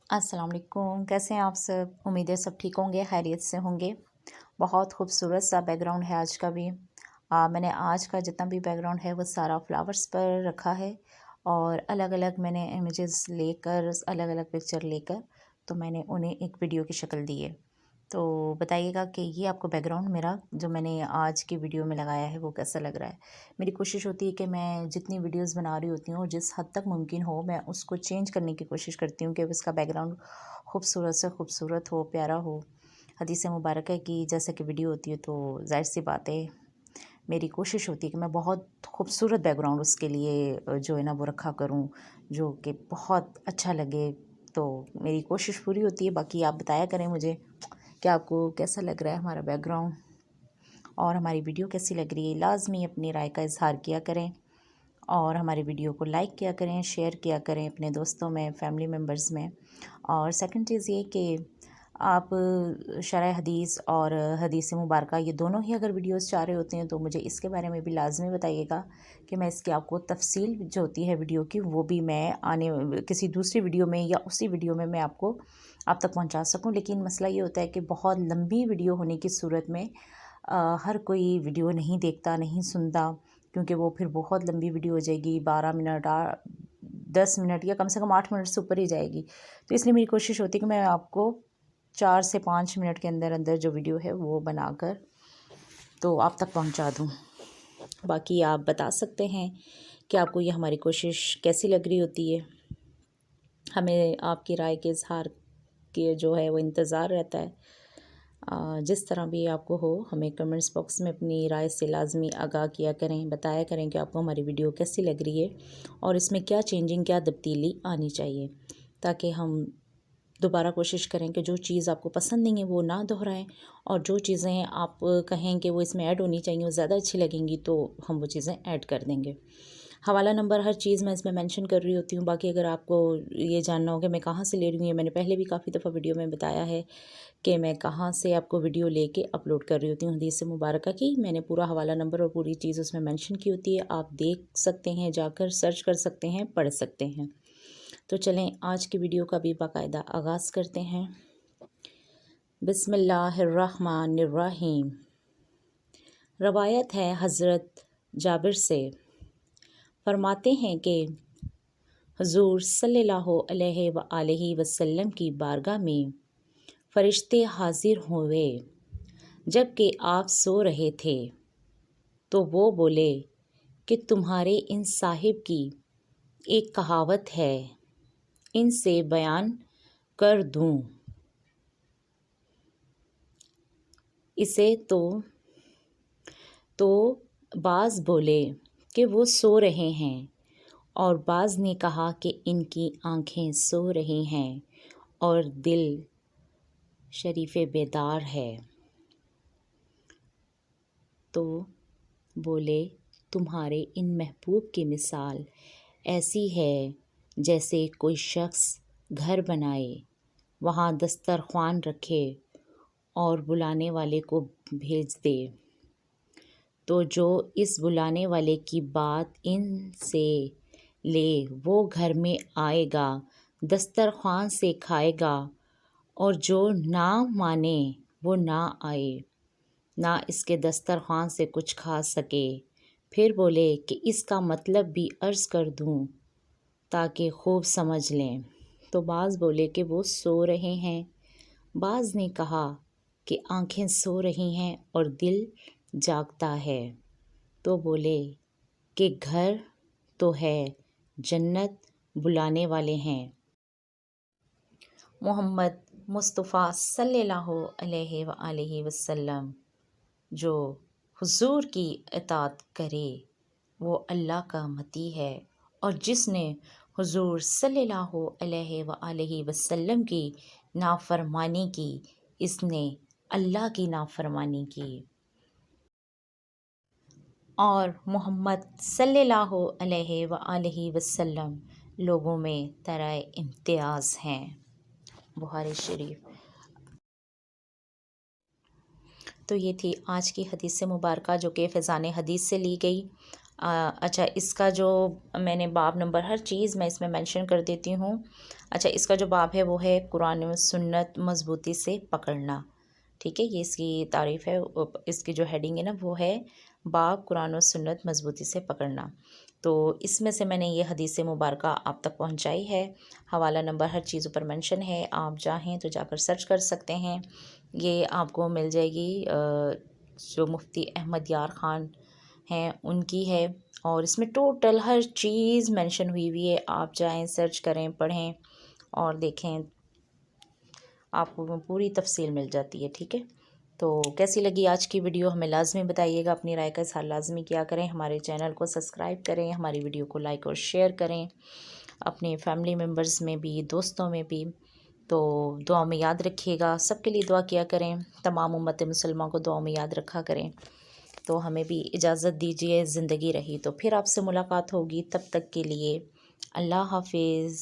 السلام علیکم، کیسے ہیں آپ سب؟ امید ہے سب ٹھیک ہوں گے، خیریت سے ہوں گے۔ بہت خوبصورت سا بیک گراؤنڈ ہے آج کا بھی۔ میں نے آج کا جتنا بھی بیک گراؤنڈ ہے وہ سارا فلاورز پر رکھا ہے، اور الگ الگ میں نے امیجز لے کر، الگ الگ پکچر لے کر تو میں نے انہیں ایک ویڈیو کی شکل دی ہے۔ تو بتائیے گا کہ یہ آپ کو بیک گراؤنڈ میرا جو میں نے آج کی ویڈیو میں لگایا ہے وہ کیسا لگ رہا ہے۔ میری کوشش ہوتی ہے کہ میں جتنی ویڈیوز بنا رہی ہوتی ہوں جس حد تک ممکن ہو میں اس کو چینج کرنے کی کوشش کرتی ہوں کہ اس کا بیک گراؤنڈ خوبصورت سے خوبصورت ہو، پیارا ہو۔ حدیث مبارکہ کی جیسے کہ ویڈیو ہوتی ہے تو ظاہر سی بات ہے میری کوشش ہوتی ہے کہ میں بہت خوبصورت بیک گراؤنڈ اس کے لیے جو ہے نا وہ رکھا کروں، جو کہ بہت اچھا لگے۔ تو میری کوشش پوری ہوتی ہے، باقی آپ بتایا کریں مجھے کہ آپ کو کیسا لگ رہا ہے ہمارا بیک گراؤنڈ، اور ہماری ویڈیو کیسی لگ رہی ہے۔ لازمی اپنی رائے کا اظہار کیا کریں، اور ہماری ویڈیو کو لائک کیا کریں، شیئر کیا کریں اپنے دوستوں میں، فیملی ممبرز میں۔ اور سیکنڈ چیز یہ کہ آپ شرح حدیث اور حدیث مبارکہ یہ دونوں ہی اگر ویڈیوز چاہ رہے ہوتے ہیں تو مجھے اس کے بارے میں بھی لازمی بتائیے گا کہ میں اس کی آپ کو تفصیل جو ہوتی ہے ویڈیو کی وہ بھی میں آنے کسی دوسری ویڈیو میں یا اسی ویڈیو میں آپ تک پہنچا سکوں۔ لیکن مسئلہ یہ ہوتا ہے کہ بہت لمبی ویڈیو ہونے کی صورت میں ہر کوئی ویڈیو نہیں دیکھتا، نہیں سنتا، کیونکہ وہ پھر بہت لمبی ویڈیو ہو جائے گی، 12 منٹ 10 منٹ یا کم سے کم 8 منٹ سے اوپر ہی جائے گی۔ تو اس لیے میری کوشش ہوتی ہے کہ میں آپ کو 4 سے 5 منٹ کے اندر اندر جو ویڈیو ہے وہ بنا کر تو آپ تک پہنچا دوں۔ باقی آپ بتا سکتے ہیں کہ آپ کو یہ ہماری کوشش کیسی لگ رہی ہوتی ہے۔ ہمیں آپ کی رائے کے اظہار کے جو ہے وہ انتظار رہتا ہے۔ جس طرح بھی آپ کو ہو ہمیں کمنٹس باکس میں اپنی رائے سے لازمی آگاہ کیا کریں، بتایا کریں کہ آپ کو ہماری ویڈیو کیسی لگ رہی ہے اور اس میں کیا چینجنگ، کیا تبدیلی آنی چاہیے، تاکہ ہم دوبارہ کوشش کریں کہ جو چیز آپ کو پسند نہیں ہے وہ نہ دہرائیں، اور جو چیزیں آپ کہیں کہ وہ اس میں ایڈ ہونی چاہیے وہ زیادہ اچھی لگیں گی تو ہم وہ چیزیں ایڈ کر دیں گے۔ حوالہ نمبر ہر چیز میں اس میں مینشن کر رہی ہوتی ہوں۔ باقی اگر آپ کو یہ جاننا ہو کہ میں کہاں سے لے رہی ہوں، یہ میں نے پہلے بھی کافی دفعہ ویڈیو میں بتایا ہے کہ میں کہاں سے آپ کو ویڈیو لے کے اپلوڈ کر رہی ہوتی ہوں حدیث مبارکہ کی۔ میں نے پورا حوالہ نمبر اور پوری چیز اس میں مینشن کی ہوتی ہے، آپ دیکھ سکتے ہیں، جا کر سرچ کر سکتے ہیں، پڑھ سکتے ہیں۔ تو چلیں آج کی ویڈیو کا بھی باقاعدہ آغاز کرتے ہیں۔ بسم اللہ الرحمن الرحیم۔ روایت ہے حضرت جابر سے، فرماتے ہیں کہ حضور صلی اللہ علیہ وآلہ وسلم کی بارگاہ میں فرشتے حاضر ہوئے جب کہ آپ سو رہے تھے، تو وہ بولے کہ تمہارے ان صاحب کی ایک کہاوت ہے، ان سے بیان کر دوں اسے؟ تو بعض بولے کہ وہ سو رہے ہیں، اور بعض نے کہا کہ ان کی آنکھیں سو رہی ہیں اور دل شریف بیدار ہے۔ تو بولے تمہارے ان محبوب کی مثال ایسی ہے جیسے کوئی شخص گھر بنائے، وہاں دسترخوان رکھے اور بلانے والے کو بھیج دے، تو جو اس بلانے والے کی بات ان سے لے وہ گھر میں آئے گا، دسترخوان سے کھائے گا، اور جو نہ مانے وہ نہ آئے، نہ اس کے دسترخوان سے کچھ کھا سکے۔ پھر بولے کہ اس کا مطلب بھی عرض کر دوں تاکہ خوب سمجھ لیں؟ تو بعض بولے کہ وہ سو رہے ہیں، بعض نے کہا کہ آنکھیں سو رہی ہیں اور دل جاگتا ہے۔ تو بولے کہ گھر تو ہے، جنت بلانے والے ہیں۔ محمد مصطفیٰ صلی اللہ علیہ وآلہ وسلم جو حضور کی اطاعت کرے وہ اللہ کا مطیع ہے، اور جس نے حضور صلی اللہ علیہ وآلہ وسلم کی نافرمانی کی اس نے اللہ کی نافرمانی کی۔ اور محمد صلی اللہ علیہ وآلہ وسلم لوگوں میں طرح امتیاز ہیں۔ بخاری شریف۔ تو یہ تھی آج کی حدیث مبارکہ جو کہ فیضان حدیث سے لی گئی۔ اچھا اس کا جو میں نے باب نمبر ہر چیز میں اس میں مینشن کر دیتی ہوں۔ اچھا اس کا جو باب ہے وہ ہے قرآن و سنت مضبوطی سے پکڑنا، ٹھیک ہے، یہ اس کی تعریف ہے۔ اس کی جو ہیڈنگ ہے نا وہ ہے باب قرآن و سنت مضبوطی سے پکڑنا۔ تو اس میں سے میں نے یہ حدیث مبارکہ آپ تک پہنچائی ہے، حوالہ نمبر ہر چیز اوپر مینشن ہے، آپ چاہیں تو جا کر سرچ کر سکتے ہیں۔ یہ آپ کو مل جائے گی، جو مفتی احمد یار خان ہیں ان کی ہے، اور اس میں ٹوٹل ہر چیز مینشن ہوئی ہے۔ آپ جائیں سرچ کریں، پڑھیں اور دیکھیں، آپ کو پوری تفصیل مل جاتی ہے، ٹھیک ہے۔ تو کیسی لگی آج کی ویڈیو ہمیں لازمی بتائیے گا، اپنی رائے کا اظہار لازمی کیا کریں، ہمارے چینل کو سبسکرائب کریں، ہماری ویڈیو کو لائک اور شیئر کریں اپنے فیملی ممبرز میں بھی، دوستوں میں بھی۔ تو دعا میں یاد رکھیے گا، سب کے لیے دعا کیا کریں، تمام امت مسلمہ کو دعا میں یاد رکھا کریں۔ تو ہمیں بھی اجازت دیجیے، زندگی رہی تو پھر آپ سے ملاقات ہوگی، تب تک کے لیے اللہ حافظ۔